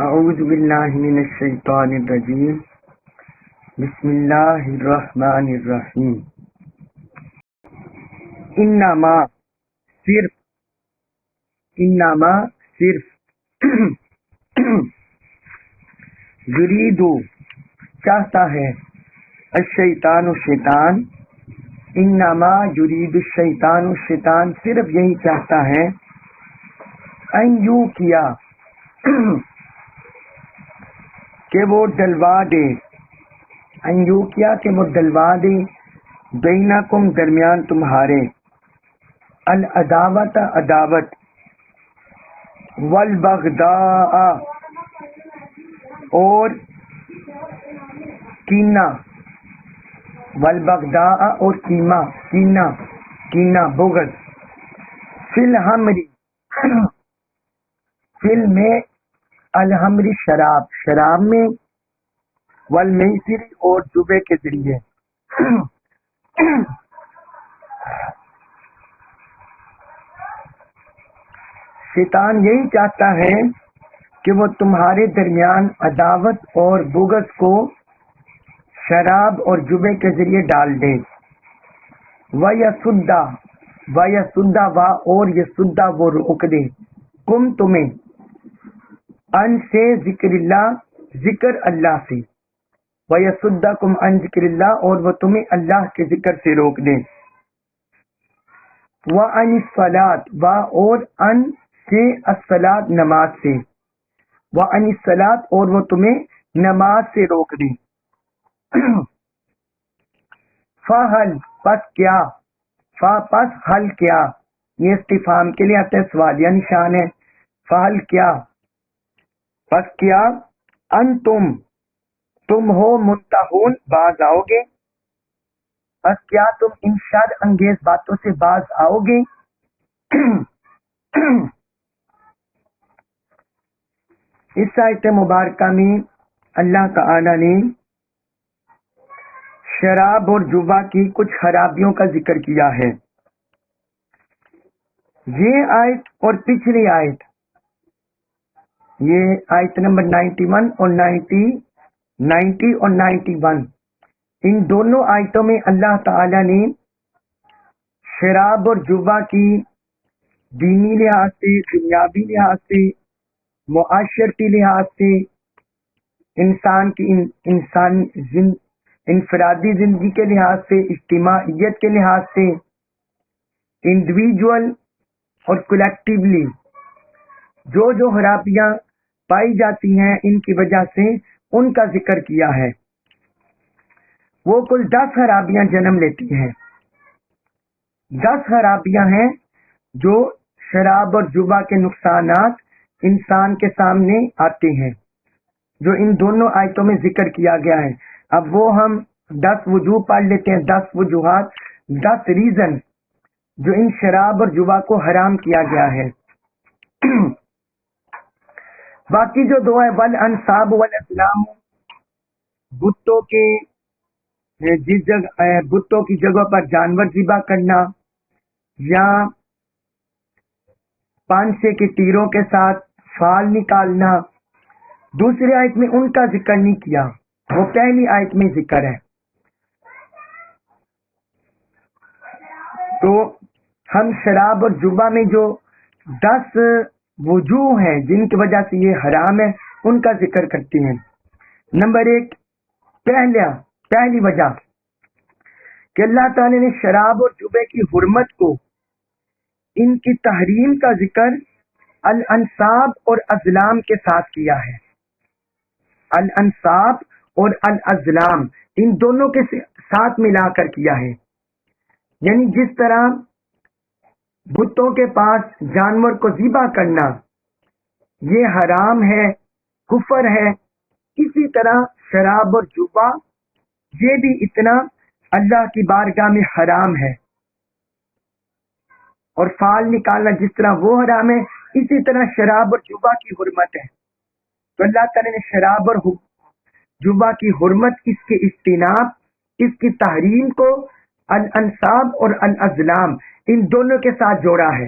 اعوذ باللہ من الشیطان الرجیم بسم اللہ الرحمن الرحیم انما صرف یریدو چاہتا ہے الشیطان شیطان انما یرید الشیطان شیطان صرف یہی چاہتا ہے ان یو کیا کہ وہ ڈلوا دے ان یو کیا کہ وہ ڈلوا دے بینکم درمیان تمہارے العداوت عداوت والبغضاء اور کینہ والبغضاء اور کینہ بغض فی الحمری فل میں الحمری شراب میں والمیسر اور جوے کے ذریعے شیطان یہی چاہتا ہے کہ وہ تمہارے درمیان عداوت اور بغض کو شراب اور جوے کے ذریعے ڈال دے وَيَسُدَّ اور یسدہ وہ روک دے کم تمہیں ان سے ذکر اللہ سے وَيَسُدَّكُمْ عَنْ ذِكْرِ اللَّهِ اور وہ تمہیں اللہ کے ذکر سے روک دے وَعَنِ الصَّلَاةِ اور ان سے الصلاۃ نماز سے وَعَنِ الصَّلَاةِ اور وہ تمہیں نماز سے روک دے فَهَلْ پس حل کیا یہ استفہام کے لیے آتا ہے سوالیہ نشان ہے فَهَلْ کیا پس کیا تم ہو منتہون باز آؤ گے بس کیا تم ان شر انگیز باتوں سے باز آؤ گے اس آیت مبارکہ میں اللہ تعالی نے شراب اور جوا کی کچھ خرابیوں کا ذکر کیا ہے. یہ آیت اور پچھلی آیت، یہ آیت نمبر 91 اور 90 اور 91، ان دونوں آیتوں میں اللہ تعالی نے شراب اور جوا کی دینی لحاظ سے، دنیاوی لحاظ سے، معاشرتی لحاظ سے، انسان کی انفرادی زندگی کے لحاظ سے، اجتماعیت کے لحاظ سے، انڈیویجول اور کولیکٹیولی جو خرابیاں پائی جاتی ہیں ان کی وجہ سے ان کا ذکر کیا ہے. وہ کل 10 خرابیاں جنم لیتی ہیں. 10 خرابیاں ہیں جو شراب اور جوا کے نقصانات انسان کے سامنے آتے ہیں، جو ان دونوں آیتوں میں ذکر کیا گیا ہے. اب وہ ہم 10 وجوہ پڑھ لیتے ہیں، 10 وجوہات، 10 ریزن جو ان شراب اور جوا کو حرام کیا گیا ہے. باقی جو دو ہے والانصاب والازلام، بتوں کے بتوں کی جگہ پر جانور ذبح کرنا یا پانسے کے تیروں کے ساتھ فال نکالنا، دوسری آیت میں ان کا ذکر نہیں کیا، وہ پہلی آیت میں ذکر ہے. تو ہم شراب اور جوا میں جو 10 وجوہ ہیں جن کی وجہ سے یہ حرام ہے ان کا ذکر کرتے ہیں. نمبر 1، پہلی وجہ کہ اللہ تعالی نے شراب اور جوے کی حرمت کو، ان کی تحریم کا ذکر الانصاب اور ازلام کے ساتھ کیا ہے. الانصاب اور الازلام ان دونوں کے ساتھ ملا کر کیا ہے. یعنی جس طرح بتوں کے پاس جانور کو ذبح کرنا یہ حرام ہے، کفر ہے، اسی طرح شراب اور جوا یہ بھی اتنا اللہ کی بارگاہ میں حرام ہے. اور فال نکالنا جس طرح وہ حرام ہے، اسی طرح شراب اور جوا کی حرمت ہے. تو اللہ تعالی نے شراب اور جوا کی حرمت، اس کے اجتناب، اس کی تحریم کو الانصاب اور الازلام ان دونوں کے ساتھ جوڑا ہے.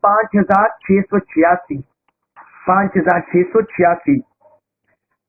5686, 5686।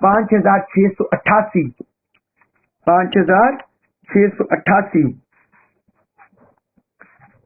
5688, 5688।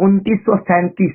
2937,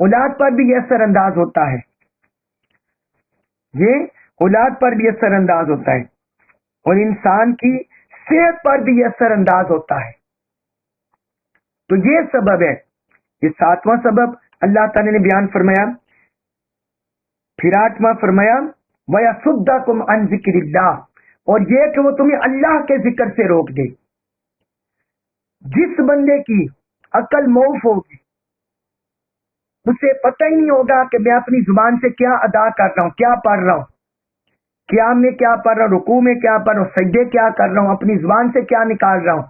اولاد پر بھی یہ اثر انداز ہوتا ہے، یہ اولاد پر بھی اثر انداز ہوتا ہے، اور انسان کی صحت پر بھی یہ اثر انداز ہوتا ہے۔ تو یہ سبب ہے، یہ 7واں سبب اللہ تعالی نے بیان فرمایا۔ پھر 8واں فرمایا وَيَصُدَّكُمْ عَنْ ذِكْرِ اللَّهِ، اور یہ کہ وہ تمہیں اللہ کے ذکر سے روک دے۔ جس بندے کی عقل موف ہوگی، اسے پتہ ہی نہیں ہوگا کہ میں اپنی زبان سے کیا ادا کر رہا ہوں، کیا پڑھ رہا ہوں، قیام میں کیا پڑھ رہا ہوں، رکوع میں کیا پڑھ رہا ہوں، سجدے کیا کر رہا ہوں، اپنی زبان سے کیا نکال رہا ہوں،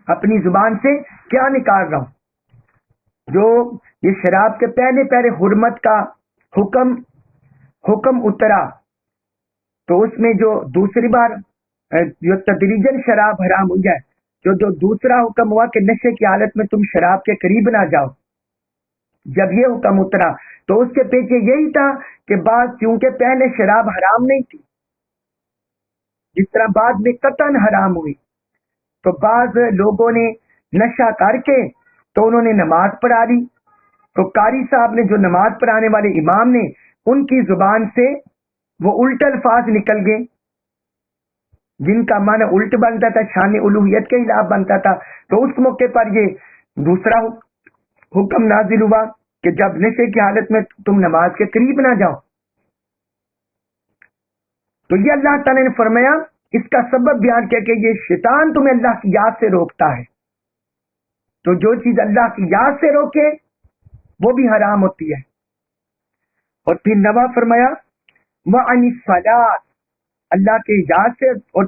اپنی زبان سے کیا نکال رہا ہوں۔ جو یہ شراب کے پہلے حرمت کا حکم اترا، تو اس میں جو دوسری بار جو تدریجن شراب حرام ہو جائے، جو دوسرا حکم ہوا کہ نشے کی حالت میں تم شراب کے قریب نہ جاؤ، جب یہ حکم اترا تو اس کے پیچھے یہی تھا کہ بعض کیونکہ پہلے شراب حرام نہیں تھی، جس طرح بعد میں قطعاً حرام ہوئی، تو بعض لوگوں نے نشہ کر کے تو انہوں نے نماز پڑھا لی، تو قاری صاحب نے، جو نماز پڑھانے والے امام نے، ان کی زبان سے وہ الٹ الفاظ نکل گئے جن کا معنی الٹ بنتا تھا، شان الوہیت کے خلاف بنتا تھا۔ تو اس موقع پر یہ دوسرا حکم نازل ہوا کہ جب نشے کی حالت میں تم نماز کے قریب نہ جاؤ۔ تو یہ اللہ تعالی نے فرمایا، اس کا سبب بیان کیا کہ یہ شیطان تمہیں اللہ کی یاد سے روکتا ہے۔ تو جو چیز اللہ کی یاد سے روکے وہ بھی حرام ہوتی ہے۔ اور پھر 9واں فرمایا وَعَنِ الصَّلَاةِ، اللہ کے یاد سے، اور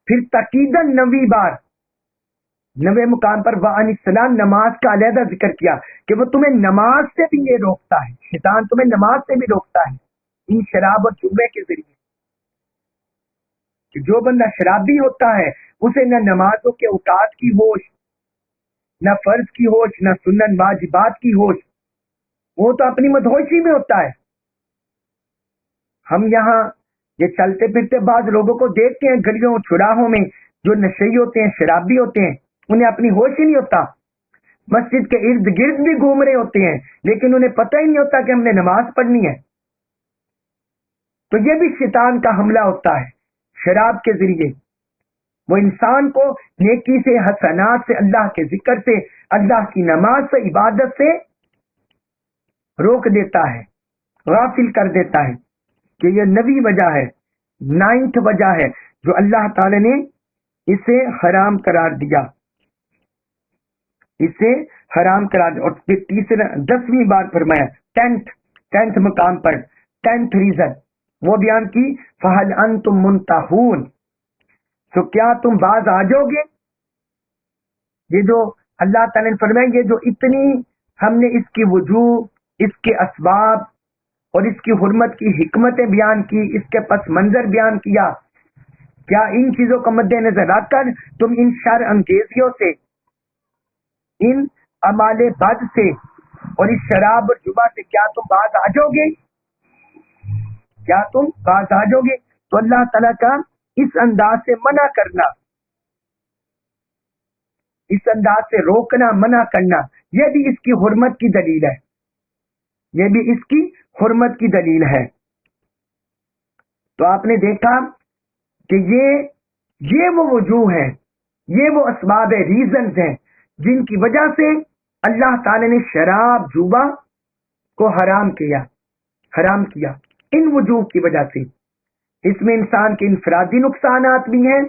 پھر تاکیداً 9ویں بار 9ویں مقام پر وَعَنِ الصَّلَاةِ، نماز کا علیحدہ ذکر کیا کہ وہ تمہیں نماز سے بھی یہ روکتا ہے، شیطان تمہیں نماز سے بھی روکتا ہے ان شراب اور جوے کے ذریعے۔ کہ جو بندہ شرابی ہوتا ہے اسے نہ نمازوں کے اوقات کی ہوش، نہ فرض کی ہوش، نہ سنن واجبات کی ہوش، وہ تو اپنی مدہوشی میں ہوتا ہے۔ ہم یہاں یہ چلتے پھرتے بعض لوگوں کو دیکھتے ہیں گلیوں چوراہوں میں، جو نشئی ہوتے ہیں، شرابی ہوتے ہیں، انہیں اپنی ہوش ہی نہیں ہوتا، مسجد کے ارد گرد بھی گھوم رہے ہوتے ہیں لیکن انہیں پتہ ہی نہیں ہوتا کہ ہم نے نماز پڑھنی ہے۔ تو یہ بھی شیطان کا حملہ ہوتا ہے شراب کے ذریعے، وہ انسان کو نیکی سے، حسنات سے، اللہ کے ذکر سے، اللہ کی نماز سے، عبادت سے روک دیتا ہے، غافل کر دیتا ہے۔ کہ یہ 9ویں وجہ ہے، 9th وجہ ہے جو اللہ تعالی نے اسے حرام قرار دیا، اسے حرام قرار دیا۔ اور پھر 10ویں بار فرمایا 10th مقام پر 10th ریزن وہ بیان کی فَهَلْ أَنْتُمْ مُنْتَهُونَ، تو کیا تم باز آ جاؤ گے؟ یہ جو اللہ تعالی نے فرمایا، یہ جو اتنی ہم نے اس کی وجوہ، اس کے اسباب اور اس کی حرمت کی حکمتیں بیان کی، اس کے پس منظر بیان کیا، کیا ان چیزوں کو مد نظر رکھ کر تم ان شر انگیزیوں سے، ان اعمال بد سے اور اس شراب اور جوا سے کیا تم باز آ جاؤ گے؟ کیا تم باز آ جاؤ گے؟ تو اللہ تعالیٰ کا اس انداز سے منع کرنا، اس انداز سے روکنا، منع کرنا، یہ بھی اس کی حرمت کی دلیل ہے، یہ بھی اس کی حرمت کی دلیل ہے۔ تو آپ نے دیکھا کہ یہ وہ وجوہ ہیں، یہ وہ اسباب ہے، ریزنز ہیں جن کی وجہ سے اللہ تعالی نے شراب جوا کو حرام کیا، ان وجوہ کی وجہ سے۔ اس میں انسان کے انفرادی نقصانات بھی ہیں،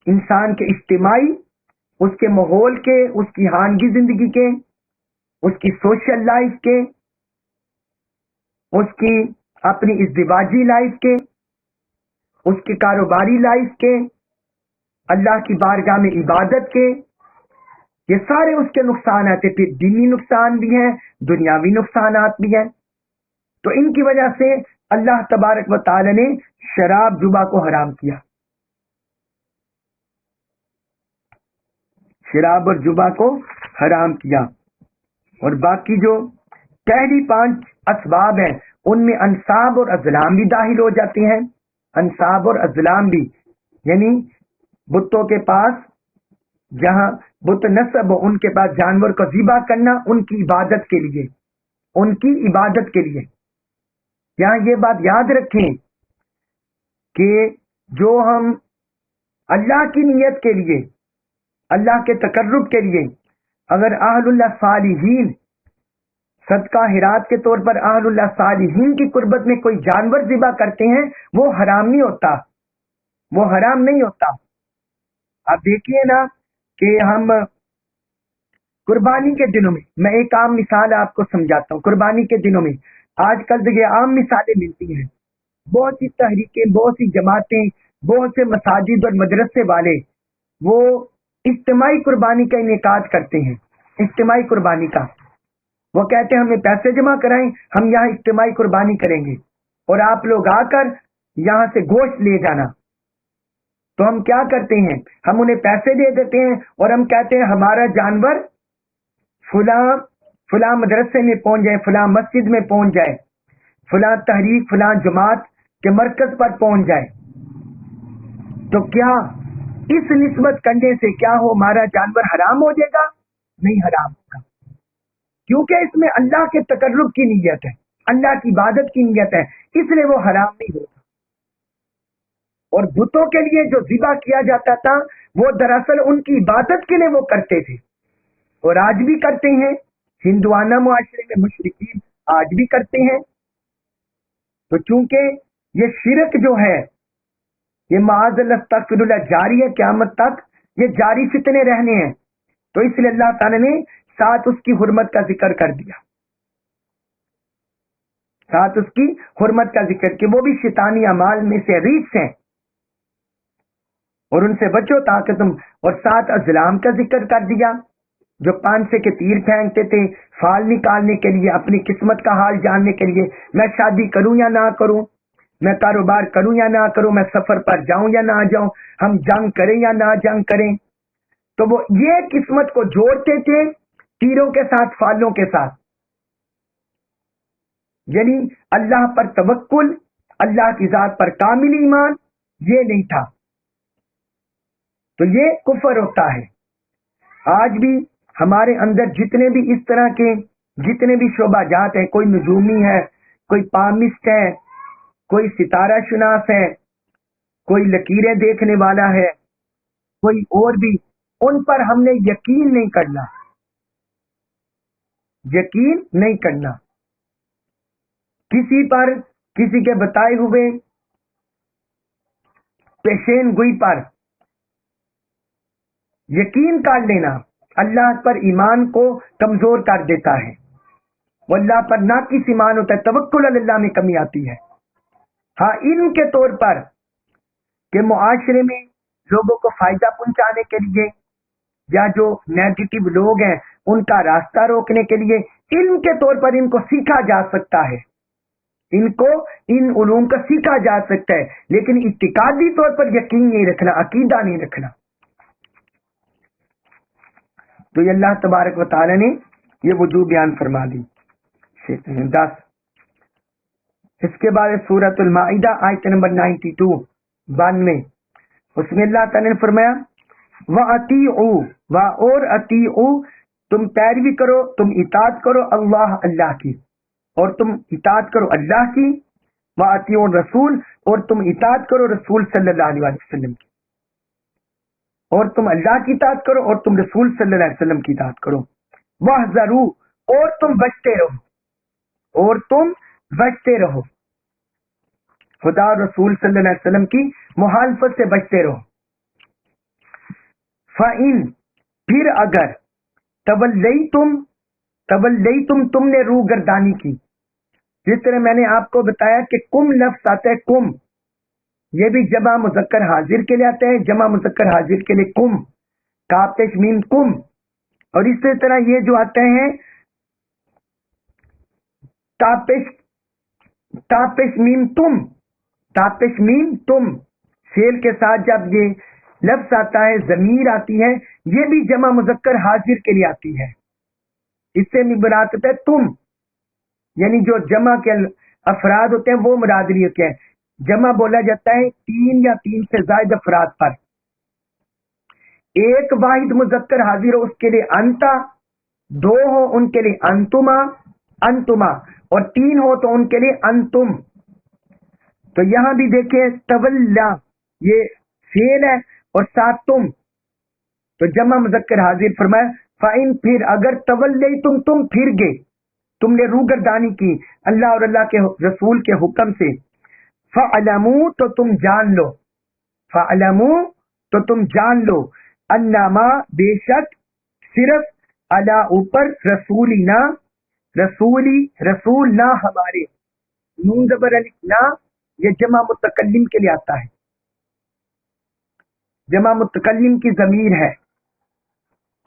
انسان کے اجتماعی، اس کے ماحول کے، اس کی خاندگی زندگی کے، اس کی سوشل لائف کے، اس کی اپنی ازدواجی لائف کے، اس کی کاروباری لائف کے، اللہ کی بارگاہ میں عبادت کے، یہ سارے اس کے نقصانات ہیں۔ پھر دینی نقصان بھی ہیں، دنیاوی نقصانات بھی ہیں۔ تو ان کی وجہ سے اللہ تبارک و تعالی نے شراب جوا کو حرام کیا، شراب اور جوا کو حرام کیا۔ اور باقی جو پہلی 5 اسباب ہیں ان میں انصاب اور ازلام بھی داخل ہو جاتے ہیں، انصاب اور ازلام بھی، یعنی بتوں کے پاس جہاں بت نصب ہو ان کے پاس جانور کو ذبح کرنا ان کی عبادت کے لیے، ان کی عبادت کے لیے۔ یہاں یہ بات یاد رکھیں کہ جو ہم اللہ کی نیت کے لیے، اللہ کے تقرب کے لیے اگر اہل اللہ صالحین، صدقہ خیرات کے طور پر اہل اللہ صالحین کی قربت میں کوئی جانور ذبح کرتے ہیں، وہ حرام نہیں ہوتا، وہ حرام نہیں ہوتا۔ آپ دیکھیے نا کہ ہم قربانی کے دنوں میں ایک عام مثال آپ کو سمجھاتا ہوں۔ قربانی کے دنوں میں آج کل دیکھیے عام مثالیں ملتی ہیں، بہت سی تحریکیں، بہت سی جماعتیں، بہت سے مساجد اور مدرسے والے وہ اجتماعی قربانی کا انعقاد کرتے ہیں، اجتماعی قربانی کا۔ وہ کہتے ہیں ہمیں پیسے جمع کرائیں، ہم یہاں اجتماعی قربانی کریں گے اور آپ لوگ آ کر یہاں سے گوشت لے جانا۔ تو ہم کیا کرتے ہیں، ہم انہیں پیسے دے دیتے ہیں اور ہم کہتے ہیں ہمارا جانور فلاں مدرسے میں پہنچ جائے، فلاں مسجد میں پہنچ جائے، فلاں تحریک، فلاں جماعت کے مرکز پر پہنچ جائے۔ تو کیا اس نسبت کرنے سے کیا ہو ہمارا جانور حرام ہو جائے گا؟ نہیں حرام ہوگا، کیونکہ اس میں اللہ کے تقرب کی نیت ہے، اللہ کی عبادت کی نیت ہے، اس لیے وہ حرام نہیں ہوگا۔ اور بتوں کے لیے جو ذبح کیا جاتا تھا وہ دراصل ان کی عبادت کے لیے وہ کرتے تھے، اور آج بھی کرتے ہیں۔ ہندوانہ معاشرے میں مشرکین آج بھی کرتے ہیں۔ تو چونکہ یہ شرک جو ہے یہ معاذ اللہ استغفر اللہ جاری ہے قیامت تک، یہ جاری فتنے رہنے ہیں، تو اس لیے اللہ تعالی نے ساتھ اس کی حرمت کا ذکر کر دیا، ساتھ اس کی حرمت کا ذکر کہ وہ بھی شیطانی اعمال میں سے ریچ ہیں اور ان سے بچو تاکہ تم، اور ساتھ ازلام کا ذکر کر دیا جو پانسے کے تیر پھینکتے تھے فال نکالنے کے لیے، اپنی قسمت کا حال جاننے کے لیے، میں شادی کروں یا نہ کروں، میں کاروبار کروں یا نہ کروں، میں سفر پر جاؤں یا نہ جاؤں، ہم جنگ کریں یا نہ جنگ کریں۔ تو وہ یہ قسمت کو جوڑتے تھے تیروں کے ساتھ، فالوں کے ساتھ، یعنی اللہ پر توکل، اللہ کی ذات پر کامل ایمان یہ نہیں تھا، تو یہ کفر ہوتا ہے۔ آج بھی ہمارے اندر جتنے بھی اس طرح کے جتنے بھی شعبہ جات ہیں، کوئی نجومی ہے، کوئی پامسٹ ہے، کوئی ستارہ شناس ہے، کوئی لکیریں دیکھنے والا ہے، کوئی اور بھی، ان پر ہم نے یقین نہیں کرنا، یقین نہیں کرنا۔ کسی پر، کسی کے بتائے ہوئے پیشین گوئی پر یقین کر لینا اللہ پر ایمان کو کمزور کر دیتا ہے، وہ اللہ پر ناقص ایمان ہوتا ہے، توکل اللہ میں کمی آتی ہے۔ ہاں علم کے طور پر کہ معاشرے میں لوگوں کو فائدہ پہنچانے کے لیے یا جو نیگیٹو لوگ ہیں ان کا راستہ روکنے کے لیے علم کے طور پر ان کو سیکھا جا سکتا ہے، ان کو ان علوم کا سیکھا جا سکتا ہے، لیکن اعتقادی طور پر یقین نہیں رکھنا، عقیدہ نہیں رکھنا۔ تو یہ اللہ تبارک و تعالی نے یہ وجوہ بیان فرما دی۔ 10 اس کے بعد سورۃ المائدہ آیت نمبر 92 اس میں اللہ تعالی نے فرمایا وَأَطِيعُوا اور اطیعوا، تم پیروی کرو، تم اطاعت کرو اللہ کی، اور تم اطاعت کرو اللہ کی، وَأَطِيعُوا الرسول اور تم اطاعت کرو رسول صلی اللہ علیہ وسلم کی، اور تم اللہ کی اطاعت کرو اور تم رسول صلی اللہ علیہ وسلم کی اطاعت کرو، وَاحْذَرُوا اور تم بچتے رہو، اور تم بچتے رہو، خدا اور رسول صلی اللہ علیہ وسلم کی مخالفت سے بچتے رہو۔ فَإِن پھر اگر تولیتم تم نے روح گردانی کی، جس طرح میں نے آپ کو بتایا کہ کم لفظ آتا ہے، کم یہ بھی جمع مذکر حاضر کے لیے آتا ہے، جمع مذکر حاضر کے لیے کم، کاف پیش میم کم، اور اسی طرح یہ جو آتے ہیں تاپش میم تم، فعل کے ساتھ جب یہ لفظ آتا ہے، ضمیر آتی ہے، یہ بھی جمع مذکر حاضر کے لیے آتی ہے، اس سے بھی مراد ہوتا ہے تم، یعنی جو جمع کے افراد ہوتے ہیں وہ مراد نہیں ہوتے ہیں۔ جمع بولا جاتا ہے 3 یا 3 سے زائد افراد پر، ایک واحد مذکر حاضر ہو اس کے لیے انتا، دو ہو ان کے لیے انتما انتما، اور تین ہو تو ان کے لیے انتم. تو یہاں بھی دیکھیں تولا یہ فعل ہے اور ساتھ تم، تو جمع مذکر حاضر فرمایا فَإِن پھر اگر تولیتم تم پھر گئے، تم نے روگردانی کی اللہ اور اللہ کے رسول کے حکم سے، فَعْلَمُوا تو تم جان لو، فَعْلَمُوا تو تم جان لو، انما بے شک صرف علی اوپر رسولنا رسولی رسول نہ ہمارے، نون زبر الف نہ یہ جمع متکلم کے لیے آتا ہے، جمع متکلم کی ضمیر ہے،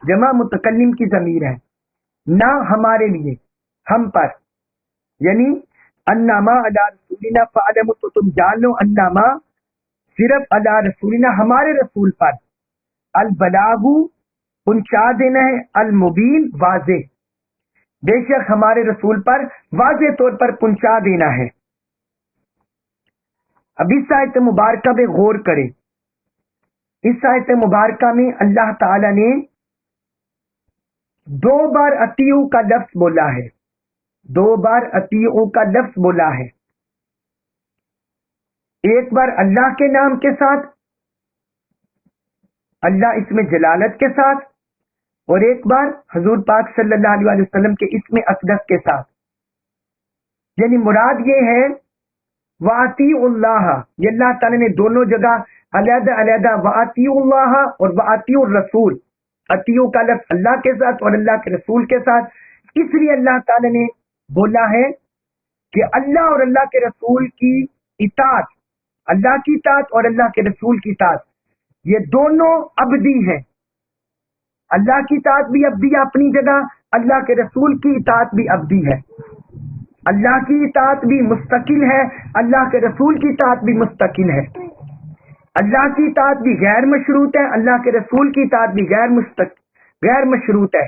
جمع متکلم کی ضمیر ہے، نہ ہمارے لیے ہم پر، یعنی انما علی رسولنا فعلموا تو تم جان لو، انما صرف علی رسولنا ہمارے رسول پر، البلاغ پہنچا دینا ہے، المبین واضح، بے شک ہمارے رسول پر واضح طور پر پہنچا دینا ہے. اب اس آیت مبارکہ پہ غور کریں. اس آیت مبارکہ میں اللہ تعالی نے دو بار اطیعو کا لفظ بولا ہے، دو بار اطیعو کا لفظ بولا ہے، ایک بار اللہ کے نام کے ساتھ، اللہ اس میں جلالت کے ساتھ، اور ایک بار حضور پاک صلی اللہ علیہ وسلم کے اسم اقدس کے ساتھ. یعنی مراد یہ ہے وَأَطِيعُوا اللَّهَ، یہ اللہ تعالیٰ نے دونوں جگہ علیحدہ علیحدہ وَأَطِيعُوا اللَّهَ اور وَأَطِيعُوا الرَّسُولَ، اطیعو کا لفظ اللہ کے ساتھ اور اللہ کے رسول کے ساتھ، اس لیے اللہ تعالیٰ نے بولا ہے کہ اللہ اور اللہ کے رسول کی اطاعت، اللہ کی اطاعت اور اللہ کے رسول کی اطاعت یہ دونوں ابدی ہیں. اللہ کی اطاعت بھی ابدی ہے اپنی جگہ، اللہ کے رسول کی اطاعت بھی ابدی ہے. اللہ کی اطاعت بھی مستقل ہے، اللہ کے رسول کی اطاعت بھی مستقل ہے. اللہ کی اطاعت بھی غیر مشروط ہے، اللہ کے رسول کی اطاعت بھی غیر مشروط ہے.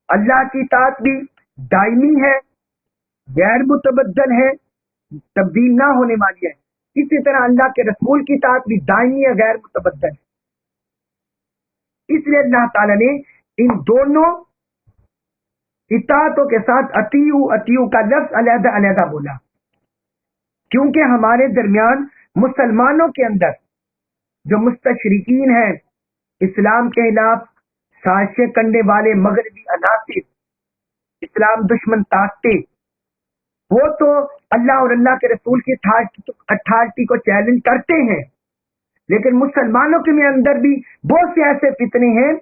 اللہ کی اطاعت بھی دائمی ہے، غیر متبدل ہے، تبدیل نہ ہونے والی ہے. اسی طرح اللہ کے رسول کی اطاعت بھی دائمی ہے، غیر متبدل ہے. اس لیے اللہ تعالی نے ان دونوں اطاعتوں کے ساتھ اطیعو کا لفظ علیحدہ علیحدہ بولا، کیونکہ ہمارے درمیان مسلمانوں کے اندر جو مستشرقین ہیں، اسلام کے خلاف سازشیں کرنے والے مغربی عناصر، اسلام دشمن طاقتیں، وہ تو اللہ اور اللہ کے رسول کی اتھارٹی کو چیلنج کرتے ہیں، لیکن مسلمانوں کے اندر بھی بہت سے ایسے فتنے ہیں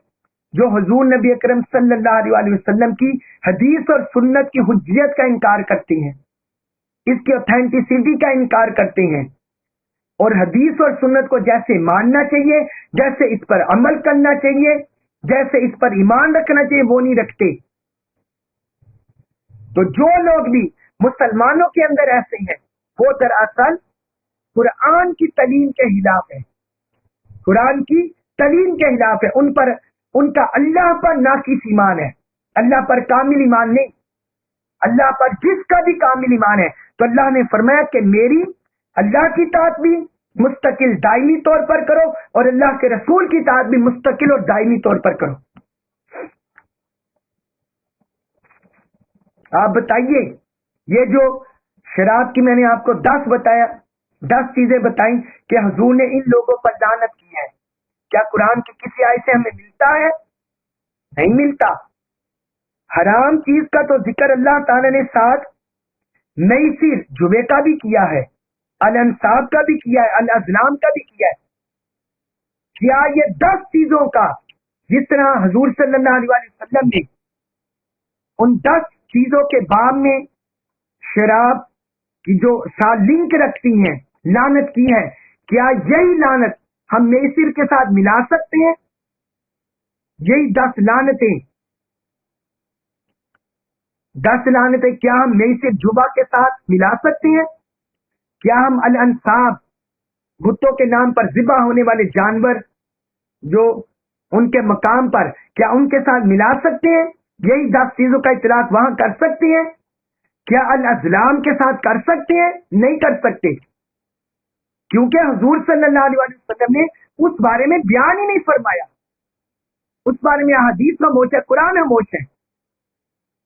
جو حضور نبی اکرم صلی اللہ علیہ وسلم کی حدیث اور سنت کی حجیت کا انکار کرتے ہیں، اس کی اوتھینٹسٹی کا انکار کرتے ہیں، اور حدیث اور سنت کو جیسے ماننا چاہیے، جیسے اس پر عمل کرنا چاہیے، جیسے اس پر ایمان رکھنا چاہیے، وہ نہیں رکھتے. تو جو لوگ بھی مسلمانوں کے اندر ایسے ہیں وہ دراصل قرآن کی تعلیم کے خلاف ہے، قرآن کی تعلیم کے خلاف ہے. ان کا اللہ پر ناقص ایمان ہے، اللہ پر کامل ایمان نہیں. اللہ پر جس کا بھی کامل ایمان ہے تو اللہ نے فرمایا کہ میری اللہ کی اطاعت بھی مستقل دائمی طور پر کرو اور اللہ کے رسول کی اطاعت بھی مستقل اور دائمی طور پر کرو. آپ بتائیے، یہ جو شراب کی میں نے آپ کو 10 چیزیں بتائیں کہ حضور نے ان لوگوں پر لعنت کی ہے، کیا قرآن کی کسی آیت سے ہمیں ملتا ہے؟ نہیں ملتا. حرام چیز کا تو ذکر اللہ تعالی نے ساتھ میسر جوے کا بھی کیا ہے، الانصاب کا بھی کیا ہے، الازلام کا بھی کیا ہے. کیا یہ 10 چیزوں کا جس طرح حضور صلی اللہ علیہ وسلم نے ان 10 چیزوں کے باب میں شراب کی جو ساتھ لنک رکھتی ہیں لعنت کی ہے، کیا یہی لعنت ہم میسر کے ساتھ ملا سکتے ہیں؟ یہی 10 لعنتیں کیا ہم میسر جبا کے ساتھ ملا سکتے ہیں؟ کیا ہم الانصاب بتوں کے نام پر ذبح ہونے والے جانور جو ان کے مقام پر، کیا ان کے ساتھ ملا سکتے ہیں؟ یہی 10 چیزوں کا اطلاق وہاں کر سکتے ہیں؟ کیا الازلام کے ساتھ کر سکتے ہیں؟ نہیں کر سکتے، کیونکہ حضور صلی اللہ علیہ وسلم نے اس بارے میں بیان ہی نہیں فرمایا. اس بارے میں حدیث خاموش ہے, قرآن خاموش ہے.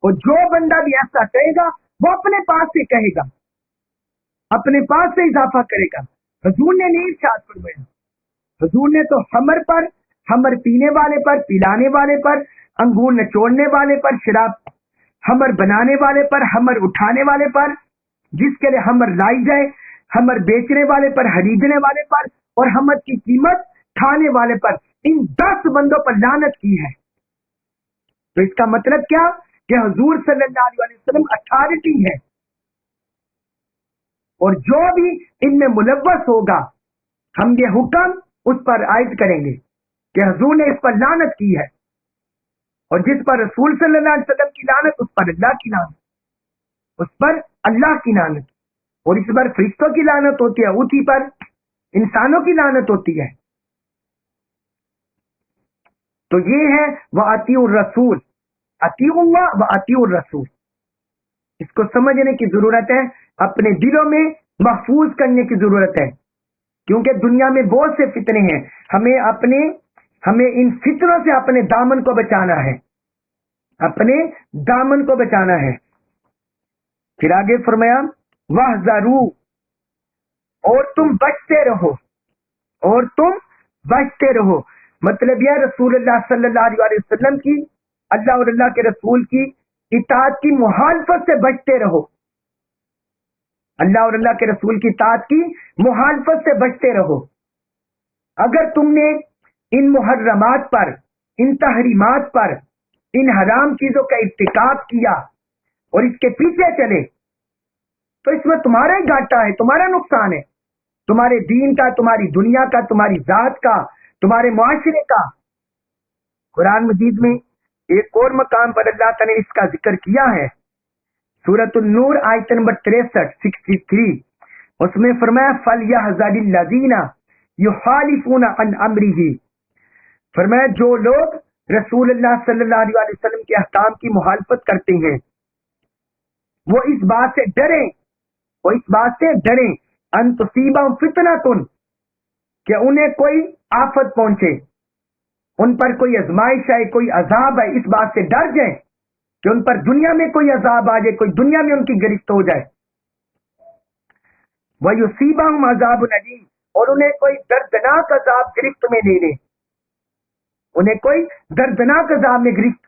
اور جو بندہ بھی ایسا کہے گا وہ اپنے پاس سے کہے گا, اپنے پاس سے اضافہ کرے گا. حضور نے نہیں ارشاد فرمایا. حضور نے تو خمر پر, خمر پینے والے پر, پلانے والے پر, انگور نچوڑنے والے پر, شراب خمر بنانے والے پر, خمر اٹھانے والے پر, جس کے لیے خمر لائی جائے, خمر بیچنے والے پر, خریدنے والے پر, اور خمر کی قیمت کھانے والے پر, ان 10 بندوں پر لعنت کی ہے. تو اس کا مطلب کیا کہ حضور صلی اللہ علیہ وسلم اتھارٹی ہے, اور جو بھی ان میں ملوث ہوگا ہم یہ حکم اس پر عائد کریں گے کہ حضور نے اس پر لعنت کی ہے, اور جس پر رسول صلی اللہ علیہ وسلم کی لعنت اس پر اللہ کی لعنت, اس پر اللہ کی لعنت, اور اس پر فرشتوں کی لعنت ہوتی ہے, اوتی پر انسانوں کی لعنت ہوتی ہے. تو یہ ہے وَأَطِیعُوا الرَّسُولَ, اطیعوا اللہ وَأَطِیعُوا الرَّسُولَ. اس کو سمجھنے کی ضرورت ہے, اپنے دلوں میں محفوظ کرنے کی ضرورت ہے, کیونکہ دنیا میں بہت سے فتنے ہیں. ہمیں ان فتنوں سے اپنے دامن کو بچانا ہے, اپنے دامن کو بچانا ہے. پھر آگے فرمایا وَاحْذَرُوا, اور تم بچتے رہو, اور تم بچتے رہو. مطلب یہ رسول اللہ صلی اللہ علیہ وسلم کی, اللہ اور اللہ کے رسول کی اطاعت کی مخالفت سے بچتے رہو. اللہ اور اللہ کے رسول کی اطاعت کی مخالفت سے بچتے رہو. اگر تم نے ان محرمات پر, ان تحریمات پر, ان حرام چیزوں کا ارتکاب کیا اور اس کے پیچھے چلے تو اس میں تمہارا ہی گھاٹا ہے, تمہارا نقصان ہے, تمہارے دین کا, تمہاری دنیا کا, تمہاری ذات کا, تمہارے معاشرے کا. قرآن مجید میں ایک اور مقام پر اللہ تعالی نے اس کا ذکر کیا ہے, سورۃ النور آیت نمبر 63 اس میں فرمایا فَلْيَحْذَرِ الَّذِينَ يُخَالِفُونَ عَنْ أَمْرِهِ, فرمایا جو لوگ رسول اللہ صلی اللہ علیہ وسلم کے احکام کی مخالفت کرتے ہیں وہ اس بات سے ڈریں, وہ اس بات سے ڈریں ان تصیبہم فتنۃ, کہ انہیں کوئی آفت پہنچے, ان پر کوئی آزمائش ہے, کوئی عذاب ہے, اس بات سے ڈر جائیں کہ ان پر دنیا میں کوئی عذاب آ جائے, کوئی دنیا میں ان کی گرفت ہو جائے. وَيُصِيبَهُمْ عَذَابٌ أَلِيمٌ, اور انہیں کوئی دردناک عذاب گرفت میں لے لے, انہیں کوئی دردناک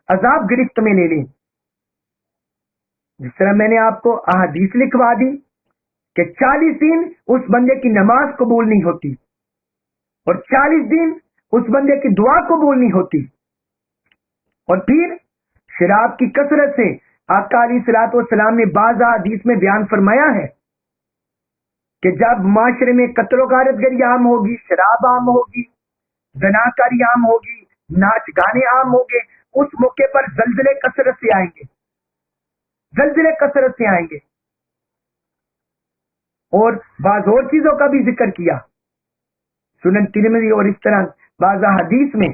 عذاب گرفت میں لے لے. جس طرح میں نے آپ کو احادیث لکھوا دی کہ 40 دن اس بندے کی نماز قبول نہیں ہوتی, اور 40 دن اس بندے کی دعا قبول نہیں ہوتی. اور پھر شراب کی کثرت سے آقا علیہ الصلوۃ والسلام نے بعض حدیث میں بیان فرمایا ہے کہ جب معاشرے میں قتل و غارت گری عام ہوگی, شراب عام ہوگی, زناکاری عام ہوگی, ناچ گانے عام ہوں گے, اس موقع پر زلزلے کثرت سے آئیں گے, زلزلے کثرت سے آئیں گے. اور بعض اور چیزوں کا بھی ذکر کیا سنن ترمذی اور اس طرح بعض حدیث میں.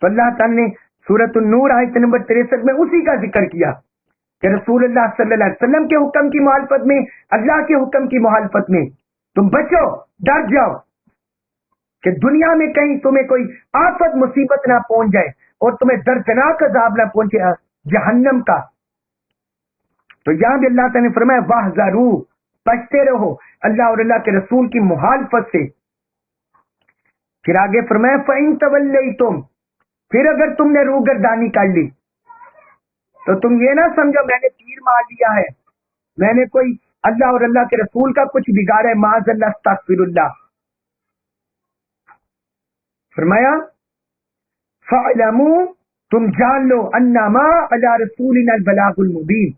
تو اللہ تعالی نے سورۃ النور آیت نمبر 63 میں اسی کا ذکر کیا کہ رسول اللہ صلی اللہ علیہ وسلم کے حکم کی مخالفت میں, اللہ کے حکم کی مخالفت میں تم بچو, ڈر جاؤ کہ دنیا میں کہیں تمہیں کوئی آفت مصیبت نہ پہنچ جائے اور تمہیں دردناک عذاب نہ پہنچے جہنم کا. تو یہاں بھی اللہ تعالی نے فرمایا واحذروا, بچتے رہو اللہ اور اللہ کے رسول کی مخالفت سے. پھر آگے فرمایا فَإِن تَوَلَّيْتُمْ, پھر اگر تم نے روگردانی کر لی تو تم یہ نہ سمجھو میں نے تیر مار لیا ہے, میں نے کوئی اللہ اور اللہ کے رسول کا کچھ بگاڑا ہے, معاذ اللہ استغفر اللہ. فرمایا فَاعْلَمُوا, تم جان لو انما علی رسولنا البلاغ المبین,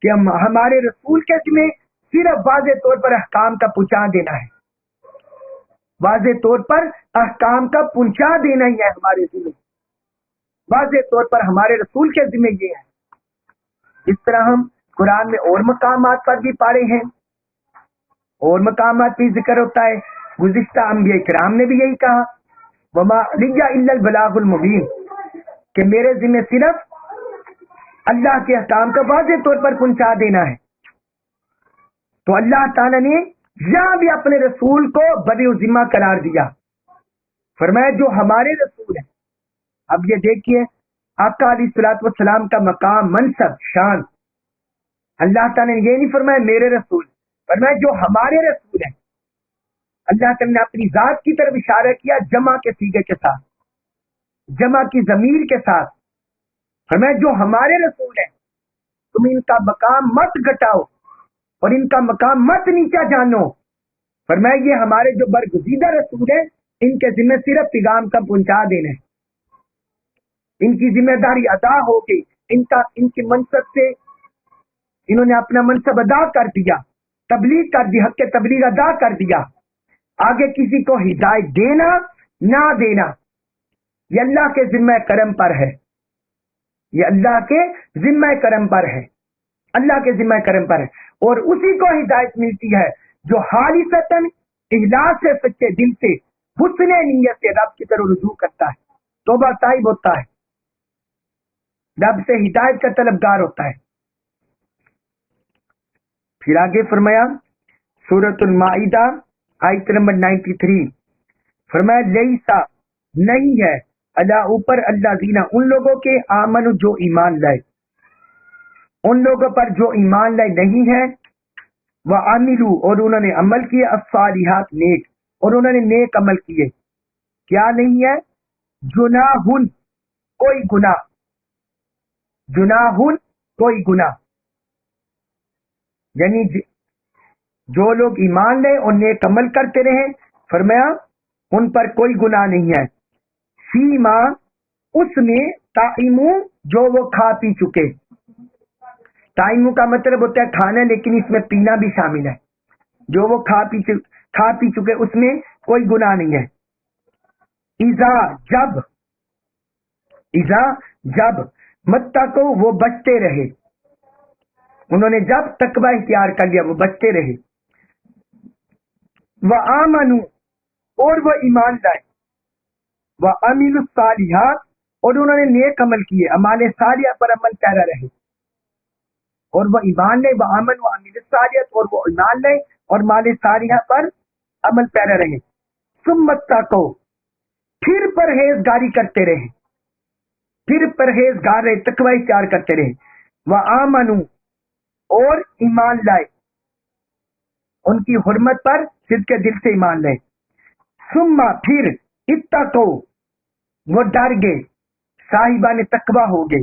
کہ ہمارے رسول کے ذمہ صرف واضح طور پر احکام کا پہنچا دینا ہے, واضح طور پر احکام کا پہنچا دینا ہی ہے ہمارے ذمہ, واضح طور پر ہمارے رسول کے ذمہ یہ ہے. اس طرح ہم قرآن میں اور مقامات پر بھی پڑھے ہیں, اور مقامات بھی ذکر ہوتا ہے. گزشتہ انبیاء کرام نے بھی یہی کہا وما علی الا البلاغ المبین, کہ میرے ذمہ صرف اللہ کے احکام کا واضح طور پر پہنچا دینا ہے. تو اللہ تعالی نے یہاں بھی اپنے رسول کو بری ذمہ قرار دیا فرمایا جو ہمارے رسول ہیں. اب یہ دیکھیے آقا علیہ الصلوۃ والسلام کا مقام، منصب، شان. اللہ تعالیٰ نے یہ نہیں فرمایا میرے رسول، فرمایا جو ہمارے رسول ہیں. اللہ تعالیٰ نے اپنی ذات کی طرف اشارہ کیا جمع کے صیغے کے ساتھ، جمع کی ضمیر کے ساتھ. فرمایا جو ہمارے رسول ہیں تم ان کا مقام مت گھٹاؤ اور ان کا مقام مت نیچا جانو. فرمایا یہ ہمارے جو برگزیدہ رسول ہیں ان کے ذمہ صرف پیغام کا پہنچا دینا ہے، ان کی ذمہ داری ادا ہو گئی. ان کی منصب سے انہوں نے اپنا منصب ادا کر دیا، تبلیغ کر دی، حق کے تبلیغ ادا کر دیا. آگے کسی کو ہدایت دینا نہ دینا یہ اللہ کے ذمہ کرم پر ہے، یہ اللہ کے ذمہ کرم پر ہے، اللہ کے ذمہ کرم پر ہے. اور اسی کو ہدایت ملتی ہے جو خالصتاً اخلاص سے، سچے دل سے، حسن نیت سے رب کی طرف رجوع کرتا ہے، توبہ طائب ہوتا ہے، رب سے ہدایت کا طلبگار ہوتا ہے. پھر آگے فرمایا سورۃ المائدہ آیت نمبر 93، فرمایا لیسا نہیں ہے اللہ اوپر اللہ دینا ان لوگوں کے آمن جو ایمان لائے، ان لوگوں پر جو ایمان لائے نہیں ہے، وعملوا اور انہوں نے عمل کیے، الصالحات نیک، اور انہوں نے نیک عمل کیے. کیا نہیں ہے؟ جناحن کوئی گناہ، جناحن کوئی گناہ، یعنی جو لوگ ایمان لے اور نیک عمل کرتے رہے فرمایا ان پر کوئی گناہ نہیں ہے. فیما اس میں تائمو جو وہ کھا پی چکے، تائمو کا مطلب ہوتا ہے کھانا، لیکن اس میں پینا بھی شامل ہے. جو وہ کھا پی چکے اس میں کوئی گناہ نہیں ہے. اذا جب متقو وہ بچتے رہے، انہوں نے جب تقوی اختیار کر لیا وہ بچتے رہے. وآمنوا اور وہ ایمان لائے، وعملوا الصالحات اور انہوں نے نیک عمل کیے، اعمال صالحہ پر عمل پیرا رہے. اور وہ ایمان لے، وآمنوا وعملوا الصالحات اور وہ ایمان لے اور مال صالحہ پر عمل پیرا رہے. ثم اتقوا پھر پرہیزگاری کرتے رہے، پھر پرہیزگار رہے، تقوی اختیار کرتے رہے. وآمنوا اور ایمان لائے، ان کی حرمت پر صدق کے دل سے ایمان لائے. ثم پھر اتقوا وہ ڈر گئے، صاحبان تقوی ہو گئے.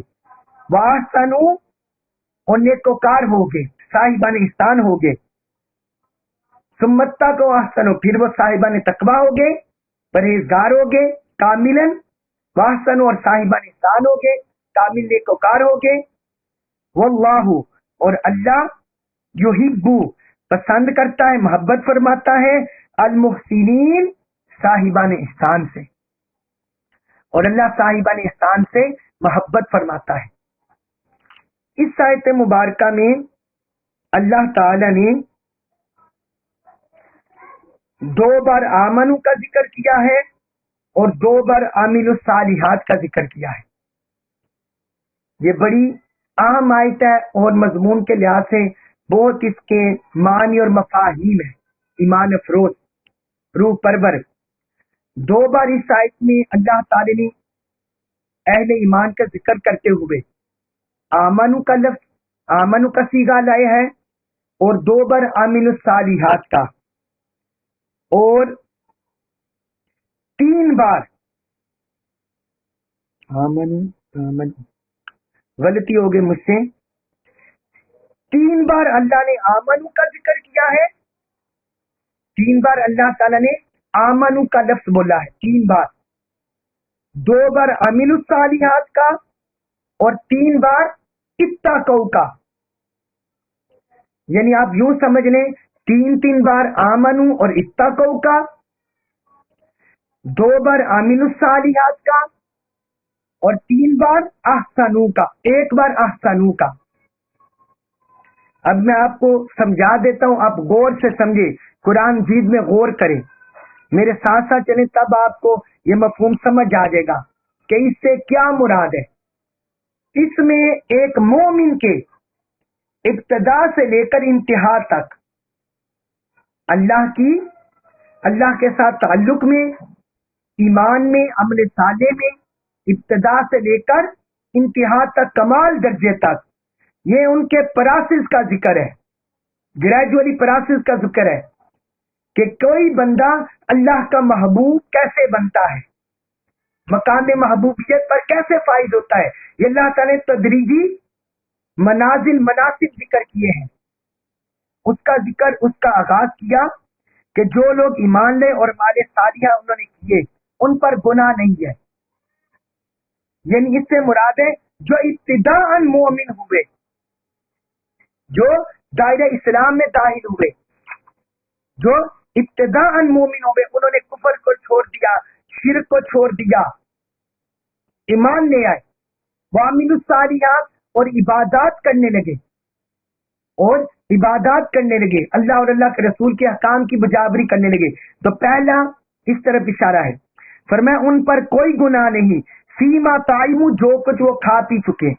واحسنوا اور نیکوکار ہو گئے، صاحبان احسان ہو گئے. ثم اتقوا واحسنوا پھر وہ صاحبان تقوی ہو گئے، پرہیزگار ہو گئے کاملاً. واحسنوا اور صاحبان احسان ہو گئے، کامل نیکوکار ہو گئے. واللہ اور اللہ یحب پسند کرتا ہے، محبت فرماتا ہے، المحسنین صاحبان احسان سے، اور اللہ صاحبان احسان سے محبت فرماتا ہے. اس آیت مبارکہ میں اللہ تعالی نے 2 بار آمنو کا ذکر کیا ہے اور 2 بار عامل الصالحات کا ذکر کیا ہے. یہ بڑی اہم آیت ہے اور مضمون کے لحاظ سے بہت اس کے معنی اور مفاہیم ہیں، ایمان افروز، روح پرور. 2 بار اس آیت میں اللہ تعالی نے اہل ایمان کا ذکر کرتے ہوئے آمنو کا لفظ، آمنو کا صیغہ لائے ہے، اور 2 بار عامل الصالحات کا، اور 3 بار آمن غلطی ہو گئی مجھ سے، 3 بار اللہ نے آمنو کا ذکر کیا ہے، 3 بار اللہ تعالیٰ نے آمنو کا لفظ بولا ہے، 3 بار. 2 بار عامل الصالحات کا اور 3 بار اتقوا کا. یعنی آپ یوں سمجھ لیں 3 بار آمنو اور اتقوا کا، 2 بار عامل الصالحات کا، اور 3 بار احسنوا کا، 1 بار احسنوا کا. اب میں آپ کو سمجھا دیتا ہوں، آپ غور سے سمجھے، قرآن مجید میں غور کریں، میرے ساتھ ساتھ چلیں، تب آپ کو یہ مفہوم سمجھ آ جائے گا کہ اس سے کیا مراد ہے. اس میں ایک مومن کے ابتدا سے لے کر انتہا تک اللہ کے ساتھ تعلق میں، ایمان میں، عمل صالح میں، ابتدا سے لے کر انتہا تک، کمال درجے تک، یہ ان کے پراسس کا ذکر ہے، گریجولی پراسس کا ذکر ہے کہ کوئی بندہ اللہ کا محبوب کیسے بنتا ہے، مقام محبوبیت پر کیسے فائز ہوتا ہے. یہ اللہ تعالیٰ نے تدریجی منازل، مناسب ذکر کیے ہیں. اس کا ذکر، اس کا آغاز کیا کہ جو لوگ ایمان لے اور مال صالحہ انہوں نے کیے ان پر گناہ نہیں ہے. یعنی اس سے مراد ہے جو ابتداء مومن ہوئے، جو دائرہ اسلام میں داخل ہوئے، جو ابتداء مومن ہوئے، انہوں نے کفر کو چھوڑ دیا، شرک کو چھوڑ دیا، ایمان لے آئے، وعملوا الصالحات، اور عبادات کرنے لگے، اور عبادات کرنے لگے، اللہ اور اللہ کے رسول کے احکام کی بجاوری کرنے لگے. تو پہلا اس طرف اشارہ ہے، فرمایا ان پر کوئی گناہ نہیں، فیما طعموا، جو کچھ وہ کھا پی چکے.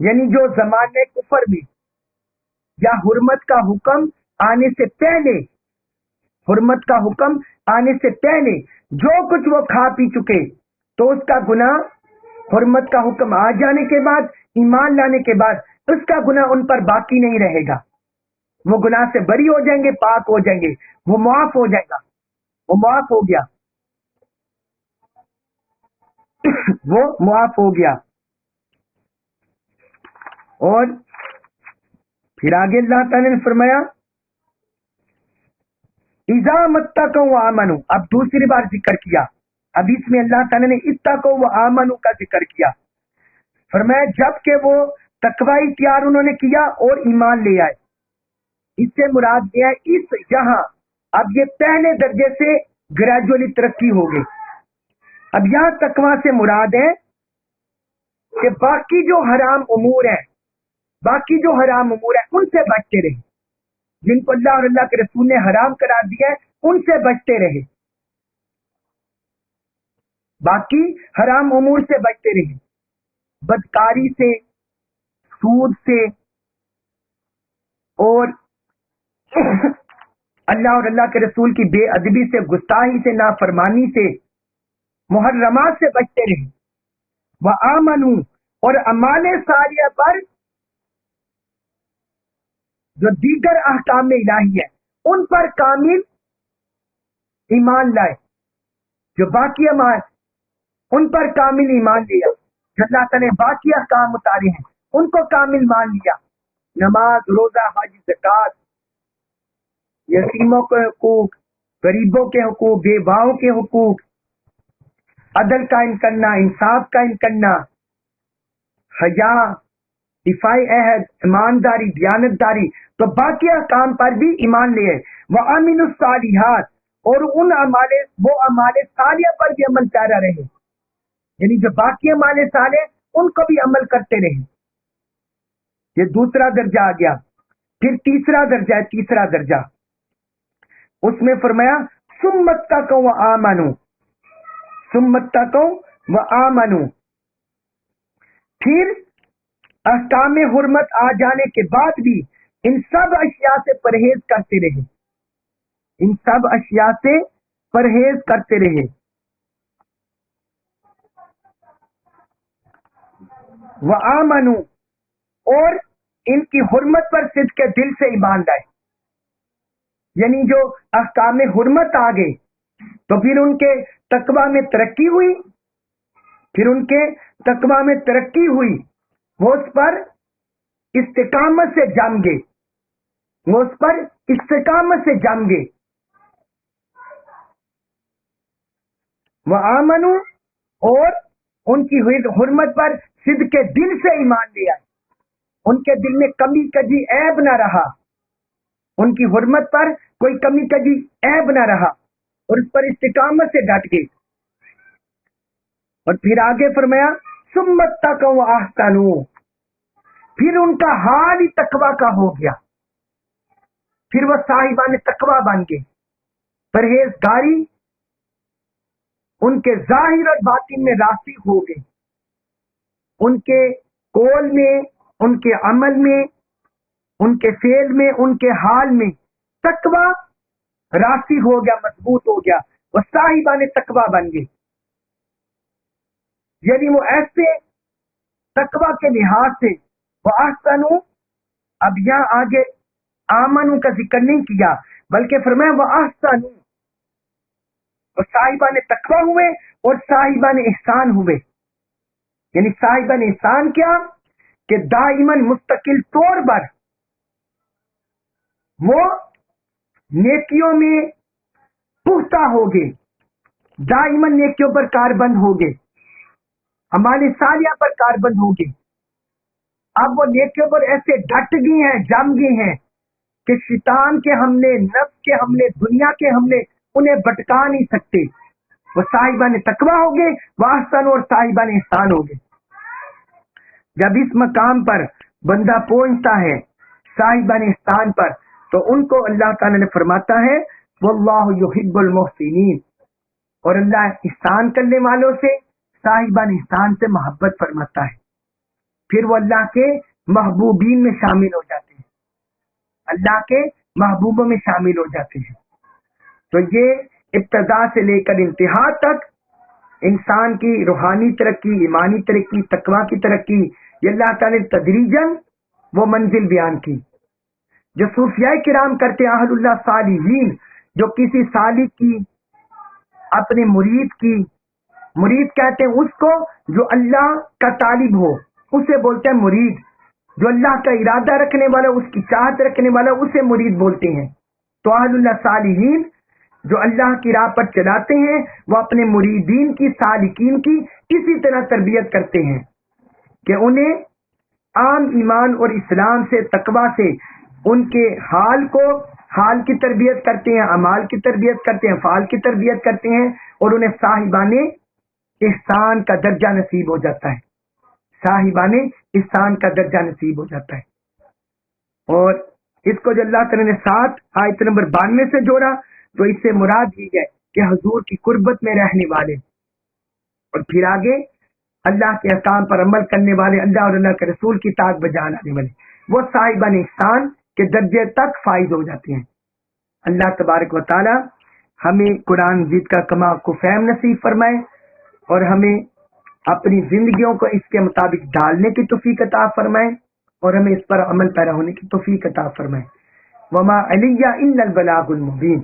یعنی جو زمانے کفر میں یا حرمت کا حکم آنے سے پہلے، حرمت کا حکم آنے سے پہلے جو کچھ وہ کھا پی چکے، تو اس کا گناہ حرمت کا حکم آ جانے کے بعد، ایمان لانے کے بعد، اس کا گناہ ان پر باقی نہیں رہے گا. وہ گناہ سے بری ہو جائیں گے، پاک ہو جائیں گے، وہ معاف ہو جائے گا، وہ معاف ہو گیا وہ معاف ہو گیا. اور پھر آگے اللہ تعالیٰ نے فرمایا اذا متقوا وآمنوا، اب دوسری بار ذکر کیا. اب اس میں اللہ تعالیٰ نے اتقوا وآمنوا کا ذکر کیا. فرمایا جب کہ وہ تقوی اختیار انہوں نے کیا اور ایمان لے آئے. اس سے مراد یہ ہے اس یہاں اب یہ پہلے درجے سے گریجولی ترقی ہو گئی. اب یہاں تقوی سے مراد ہے کہ باقی جو حرام امور ہیں، باقی جو حرام امور ہیں ان سے بچتے رہے، جن کو اللہ اور اللہ کے رسول نے حرام قرار دیا ہے ان سے بچتے رہے، باقی حرام امور سے بچتے رہے، بدکاری سے، سود سے، اور اللہ اور اللہ کے رسول کی بے ادبی سے، گستاخی سے، نافرمانی سے، محرمات سے بچتے رہے. وآمنوا، اور اعمال صالحہ پر جو دیگر احکام الہی ہے ان پر کامل ایمان لائے. جو باقی اعمال ان پر کامل ایمان لیا، جو اللہ تعالیٰ نے باقی احکام اتارے ہیں ان کو کامل مان لیا. نماز، روزہ، حج، زکوٰۃ، یتیموں کے حقوق، غریبوں کے حقوق، بیواؤں کے حقوق، عدل قائم کرنا، انصاف قائم کرنا، حیا، دفاع عہد، ایمانداری، دیانتداری، تو باقی احکام پر بھی ایمان لے. وَعَمِلُوا الصَّالِحَاتِ، اور ان وہ اعمال صالحہ پر بھی عمل پیرا رہے، یعنی جو باقی اعمال صالح ان کو بھی عمل کرتے رہے. یہ دوسرا درجہ آ گیا. پھر تیسرا درجہ ہے، تیسرا درجہ اس میں فرمایا ثُمَّ اتَّقَوْا وَآمَنُوا، ثُمَّ اتَّقَوْا وَآمَنُوا، پھر احکام حرمت آ جانے کے بعد بھی ان سب اشیاء سے پرہیز کرتے رہے، ان سب اشیاء سے پرہیز کرتے رہے. وآمنوا، اور ان کی حرمت پر صدق کے دل سے ایمان لائے. یعنی جو احکام حرمت آ گئے تو پھر ان کے تقوی میں ترقی ہوئی، پھر ان کے تقوی میں ترقی ہوئی، وہ اس پر استقامت سے جم گئے، وہ اس پر استقامت سے جم گئے. وآمنوا، اور ان کی حرمت پر صدق کے دل سے ایمان لے آئے، ان کے دل میں کمی کجی عیب نہ رہا، ان کی حرمت پر کوئی کمی کجی عیب نہ رہا، اور اس پر استقامت سے ڈٹ گئے. اور پھر آگے فرمایا ثُمَّ اتَّقَوْا وَأَحْسَنُوا، پھر ان کا حال ہی تقوی کا ہو گیا، پھر وہ صاحبان تقوی بن گئے. پرہیزگاری ان کے ظاہر اور باطن میں راسخ ہو گئی، ان کے قول میں، ان کے عمل میں، ان کے فعل میں، ان کے حال میں تقوی راسخ ہو گیا، مضبوط ہو گیا. وہ صاحبان تقوی بن گئے، یعنی وہ ایسے تقوی کے لحاظ سے وہ احسنوا، اب یہاں آگے آمنو کا ذکر نہیں کیا بلکہ فرمایا وہ احسنوا، وہ صاحبان تقوی ہوئے اور صاحبان احسان ہوئے۔ یعنی صاحبان احسان کیا کہ دائماً مستقل طور پر وہ نیکیوں میں پختہ ہوگے، دائماً نیکیوں پر کاربند ہوگے، ہمارے صالحہ پر کاربند ہوگے۔ اب وہ نیکیوں پر ایسے ڈٹ گئی ہیں، جم گئی ہیں کہ شیطان کے حملے، نفس کے حملے، دنیا کے حملے انہیں بھٹکا نہیں سکتے۔ وہ صاحبان تقوی ہو گئے، وہ احسن اور صاحبان احسان ہو گئے۔ جب اس مقام پر بندہ پہنچتا ہے صاحبان احسان پر تو ان کو اللہ تعالیٰ نے فرماتا ہے واللہ یحب المحسنین، اور اللہ احسان کرنے والوں سے، صاحبان احسان سے محبت فرماتا ہے، پھر وہ اللہ کے محبوبین میں شامل ہو جاتے ہیں، اللہ کے محبوبوں میں شامل ہو جاتے ہیں۔ تو یہ ابتدا سے لے کر انتہا تک انسان کی روحانی ترقی، ایمانی ترقی، تقوی کی ترقی، یہ اللہ تعالیٰ نے تدریجاً وہ منزل بیان کی جو صوفیاء کرام کرتے، اہل اللہ صالحین، جو کسی سالک کی، اپنے مرید کہتے ہیں اس کو جو اللہ کا طالب ہو، اسے بولتے ہیں مرید، جو اللہ کا ارادہ رکھنے والا، اس کی چاہت رکھنے والا، اسے مرید بولتے ہیں۔ تو اہل اللہ صالحین جو اللہ کی راہ پر چلاتے ہیں وہ اپنے مریدین کی، سالکین کی اسی طرح تربیت کرتے ہیں کہ انہیں عام ایمان اور اسلام سے، تقوی سے، ان کے حال کی تربیت کرتے ہیں، اعمال کی تربیت کرتے ہیں، افعال کی تربیت کرتے ہیں، اور انہیں صاحبان احسان کا درجہ نصیب ہو جاتا ہے، صاحبان احسان کا درجہ نصیب ہو جاتا ہے۔ اور اس کو جو اللہ تعالیٰ نے 7 آیت نمبر 92 سے جوڑا تو اس سے مراد یہ ہے کہ حضور کی قربت میں رہنے والے، اور پھر آگے اللہ کے احکام پر عمل کرنے والے، اللہ اور اللہ کے رسول کی اطاعت بجا لانے والے، وہ صاحبان احسان کے درجے تک فائز ہو جاتے ہیں۔ اللہ تبارک و تعالی ہمیں قرآن مجید کا کما کو فہم نصیب فرمائے، اور ہمیں اپنی زندگیوں کو اس کے مطابق ڈالنے کی توفیق عطا فرمائے، اور ہمیں اس پر عمل پیرا ہونے کی توفیق عطا فرمائے۔ وما علی الا البلاغ المبین۔